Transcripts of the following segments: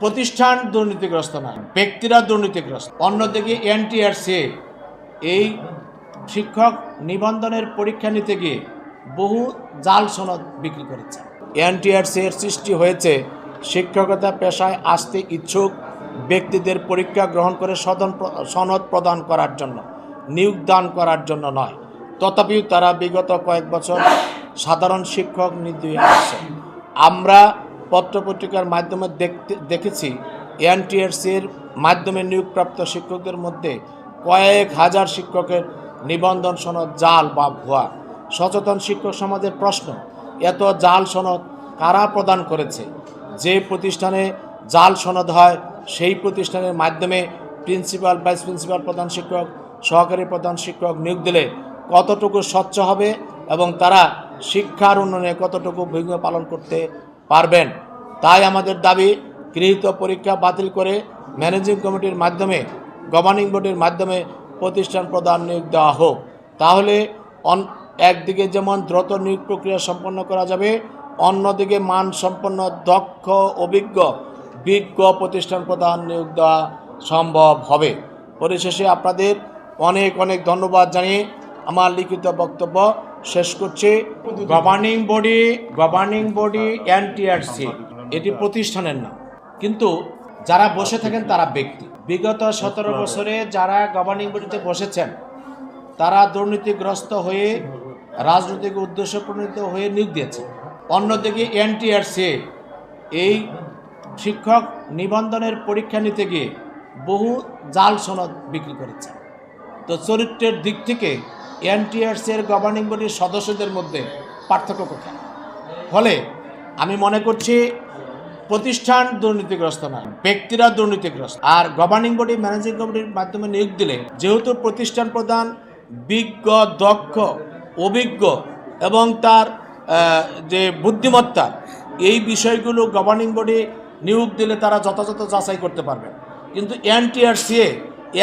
প্রতিষ্ঠান দুর্নীতিগ্রস্ত না, ব্যক্তিরা দুর্নীতিগ্রস্ত। অন্যদিকে এনটিআরসি এই শিক্ষক নিবন্ধনের পরীক্ষা নিতে গিয়ে বহু জাল সনদ বিক্রি করেছে। এনটিআরসি এর সৃষ্টি হয়েছে শিক্ষকতা পেশায় আসতে ইচ্ছুক ব্যক্তিদের পরীক্ষা গ্রহণ করে সনদ প্রদান করার জন্য, নিয়োগ দান করার জন্য নয়। তথাপিও তারা বিগত কয়েক বছর সাধারণ শিক্ষক নিয়োগ দিয়ে আসছে। আমরা পত্রপত্রিকার মাধ্যমে দেখেছি এনটিআরসির মাধ্যমে নিয়োগপ্রাপ্ত শিক্ষকদের মধ্যে কয়েক হাজার শিক্ষকের নিবন্ধন সনদ জাল বা ভুয়া। সচেতন শিক্ষক সমাজের প্রশ্ন, এত জাল সনদ কারা প্রদান করেছে? যে প্রতিষ্ঠানে জাল সনদ হয় সেই প্রতিষ্ঠানের মাধ্যমে প্রিন্সিপাল, ভাইস প্রিন্সিপাল, প্রধান শিক্ষক, সহকারী প্রধান শিক্ষক নিয়োগ দিলে কতটুকু স্বচ্ছ হবে এবং তারা শিক্ষার উন্নয়নে কতটুকু ভূমিকা পালন করতে পারবেন? তাই আমাদের দাবি, গৃহীত পরীক্ষা বাতিল করে ম্যানেজিং কমিটির মাধ্যমে, গভর্নিং বডির মাধ্যমে প্রতিষ্ঠান প্রদান নিয়োগ দেওয়া হোক। তাহলে একদিকে যেমন দ্রুত নিয়োগ প্রক্রিয়া সম্পন্ন করা যাবে, অন্যদিকে মানসম্পন্ন, দক্ষ, বিজ্ঞ প্রতিষ্ঠান প্রদান নিয়োগ দেওয়া সম্ভব হবে। পরিশেষে আপনাদের অনেক অনেক ধন্যবাদ জানিয়ে আমার লিখিত বক্তব্য শেষ করছি। গভর্নিং বডি এনটিআরসি এটি প্রতিষ্ঠানের নাম, কিন্তু যারা বসে থাকেন তারা ব্যক্তি। বিগত 17 বছরে যারা গভর্নিং বডিতে বসেছেন তারা দুর্নীতিগ্রস্ত হয়ে রাজনৈতিক উদ্দেশ্য প্রণীত হয়ে নিয়োগ দিয়েছে। অন্যদিকে এনটিআরসি এই শিক্ষক নিবন্ধনের পরীক্ষা নিতে গিয়ে বহু জাল সনদ বিক্রি করেছে। তো চরিত্রের দিক থেকে এনটিআরসি এর গভর্নিং বডির সদস্যদের মধ্যে পার্থক্য কোথায়? ফলে আমি মনে করছি প্রতিষ্ঠান দুর্নীতিগ্রস্ত না, ব্যক্তিরা দুর্নীতিগ্রস্ত। আর গভর্নিং বডি, ম্যানেজিং কমিটির মাধ্যমে নিয়োগ দিলে যেহেতু প্রতিষ্ঠান প্রধান বিজ্ঞ, দক্ষ, অভিজ্ঞ এবং তার যে বুদ্ধিমত্তা, এই বিষয়গুলো গভর্নিং বডি নিয়োগ দিলে তারা যথাযথ যাচাই করতে পারবে। কিন্তু এনটিআরসি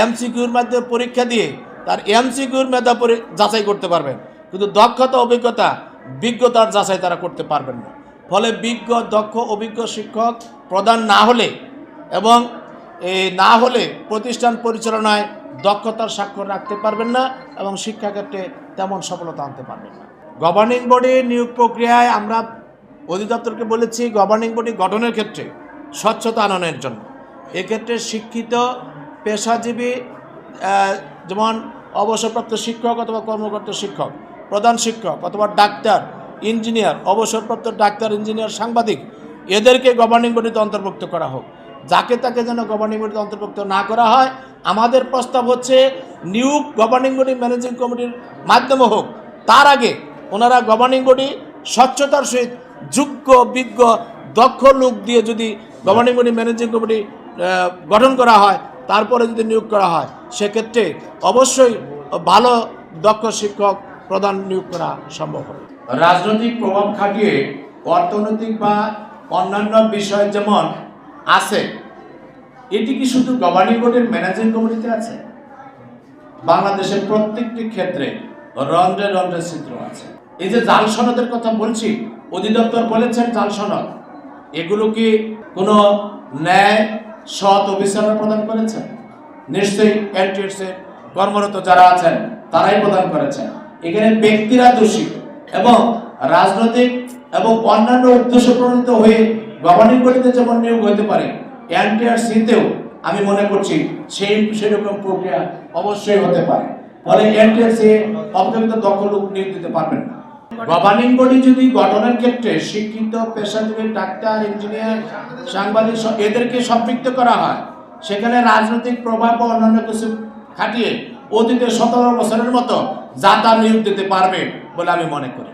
এমসিকিউর মাধ্যমে পরীক্ষা দিয়ে তার এমসিকিউর মেধা যাচাই করতে পারবেন, কিন্তু দক্ষতা, অভিজ্ঞতা, বিজ্ঞতার যাচাই তারা করতে পারবেন না। ফলে বিজ্ঞ, দক্ষ, অভিজ্ঞ শিক্ষক প্রদান না হলে প্রতিষ্ঠান পরিচালনায় দক্ষতার স্বাক্ষর রাখতে পারবেন না এবং শিক্ষাক্ষেত্রে তেমন সফলতা আনতে পারবেন না। গভর্নিং বডি নিয়োগ প্রক্রিয়ায় আমরা অধিদপ্তরকে বলেছি গভর্নিং বডি গঠনের ক্ষেত্রে স্বচ্ছতা আনয়নের জন্য। এক্ষেত্রে শিক্ষিত পেশাজীবী, যেমন অবসরপ্রাপ্ত শিক্ষক অথবা কর্মকর্তা শিক্ষক, প্রধান শিক্ষক অথবা ডাক্তার, ইঞ্জিনিয়ার, অবসরপ্রাপ্ত ডাক্তার, ইঞ্জিনিয়ার, সাংবাদিক, এদেরকে গভর্নিং বডিতে অন্তর্ভুক্ত করা হোক। যাকে তাকে যেন গভর্নিং বডিতে অন্তর্ভুক্ত না করা হয়। আমাদের প্রস্তাব হচ্ছে নিয়োগ গভর্নিং বডি, ম্যানেজিং কমিটির মাধ্যমে হোক। তার আগে ওনারা গভর্নিং বডি স্বচ্ছতার সহিত যোগ্য, বিজ্ঞ, দক্ষ লোক দিয়ে যদি গভর্নিং বডি, ম্যানেজিং কমিটি গঠন করা হয়, তারপরে যদি নিয়োগ করা হয়, সেক্ষেত্রে অবশ্যই ভালো দক্ষ শিক্ষক প্রদান নিয়োগ করা সম্ভব হবে। রাজনৈতিক প্রভাব খাটিয়ে অর্থনৈতিক বা অন্যান্য বিষয় যেমন আছে, এটি কি শুধু গভর্নিং বডির ম্যানেজিং কমিটিতে আছে? বাংলাদেশের প্রত্যেকটি ক্ষেত্রে রন্ধ্রে রন্ধ্রে চিত্র আছে। এই যে জাল সনদের কথা বলছি, অধিদপ্তর বলেছেন জাল সনদ, এগুলো কি কোনো ন্যায়, সৎ অফিসাররা প্রদান করেছেন? নিশ্চয়ই এনটিআরসি কর্মরত যারা আছেন তারাই প্রদান করেছেন। এখানে ব্যক্তিরা দোষী এবং রাজনৈতিক এবং অন্যান্য উদ্দেশ্য প্রণীত হয়ে গভর্নিং বডিতে যেমন নিয়োগ হতে পারে, এনটিআরসিতেও আমি মনে করছি সেরকম প্রক্রিয়া অবশ্যই হতে পারে। ফলে এনটিআরসি অপর্যাপ্ত দক্ষ লোক নিয়োগ দিতে পারবেন না। গভর্নিং বডি যদি গঠনের ক্ষেত্রে শিক্ষিত পেশাজীবী ডাক্তার, ইঞ্জিনিয়ার, সাংবাদিক এদেরকে সম্পৃক্ত করা হয়, সেখানে রাজনৈতিক প্রভাব বা অন্যান্য কিছু খাটিয়ে অতীতে 17 বছরের মতো যাতা নিয়োগ দিতে পারবে বলে আমি মনে করি।